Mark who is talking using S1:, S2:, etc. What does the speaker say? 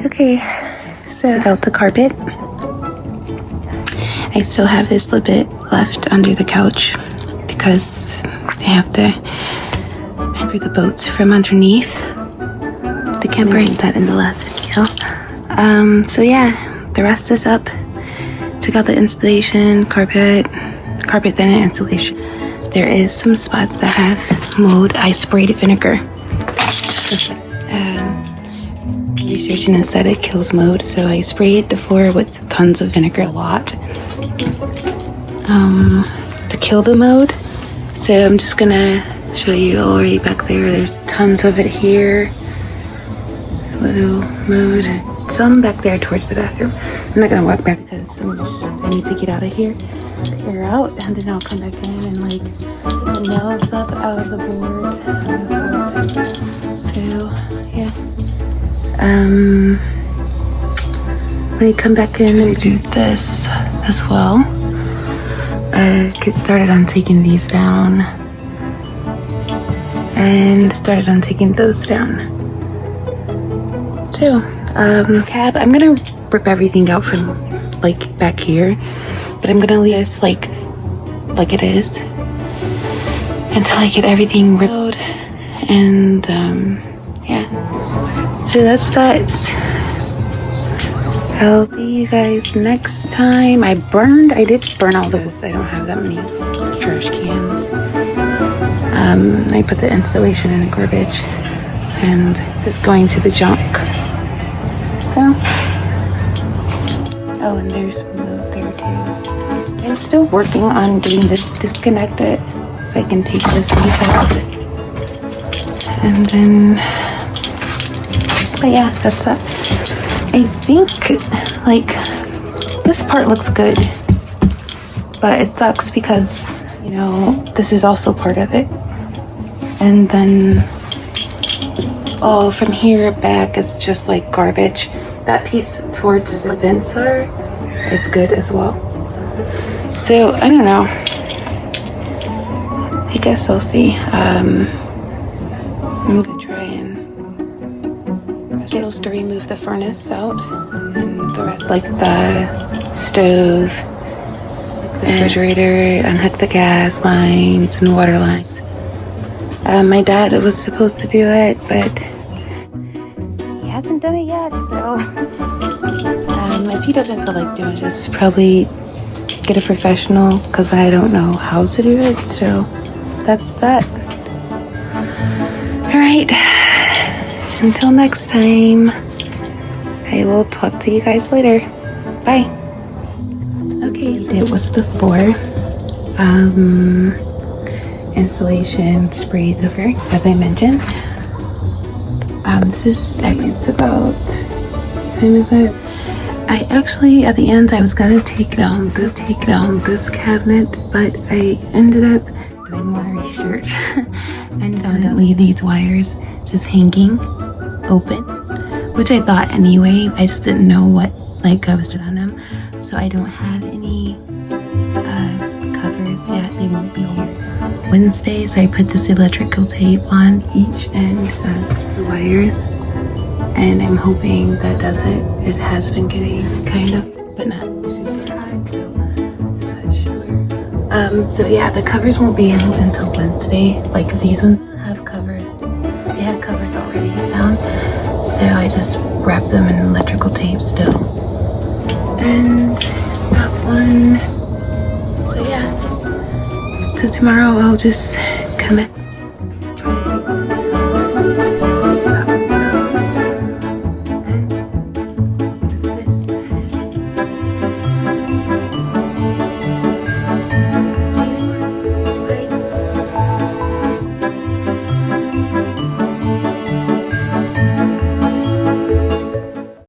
S1: Okay, so out the carpet. I still have this little bit left under the couch because I have to anchor the boats from underneath the camper. I did that in the last video. So yeah, the rest is up. Took out the installation, carpet then an installation. There is some spots that have mold. I sprayed vinegar. Researching and said it kills mold, so I sprayed the floor with tons of vinegar, a lot, to kill the mold. So I'm just gonna show you already back there. There's tons of it here. Little mold. Some back there towards the bathroom. I'm not gonna walk back because I need to get out of here, clear out, and then I'll come back in and like the nails up out of the board. So yeah. When I come back in and do this as well, get started on taking these down and started on taking those down. So, cab, I'm gonna rip everything out from like back here, but I'm gonna leave this like it is until I get everything ripped. And yeah, so that's that. I'll see you guys next time. I did burn all this. I don't have that many trash cans. I put the installation in the garbage and this is going to the junk. So, oh, and there's mold there too. I'm still working on getting this disconnected so I can take this piece out. And then, but yeah, that's that. I think like this part looks good, but it sucks because, you know, this is also part of it. And then from here back it's just like garbage. That piece towards the vents is good as well. So I don't know, I guess I'll see. I'm gonna try and get those to remove the furnace out and the rest, like the stove, the refrigerator, unhook the gas lines and water lines. My dad was supposed to do it, but he hasn't done it yet, so if he doesn't feel like doing it, just probably get a professional because I don't know how to do it. So that's that. All right, until next time, I will talk to you guys later. Bye. Okay, so it was the floor insulation spray over, as I mentioned. This is, it's about, what time is it? I actually, at the end, I was gonna take down this cabinet, but I ended up doing more research and found out these wires just hanging open, which I thought anyway. I just didn't know what like I was doing on them, so I don't have any covers yet. They won't be here Wednesday, so I put this electrical tape on each end of the wires, and I'm hoping that does it. It has been getting kind of, but not super dry, so I'm not sure. So yeah, the covers won't be in until Wednesday. Like these ones have covers. They had covers already found, so I just wrapped them in electrical tape still. And that one. So yeah. So tomorrow I'll just come back.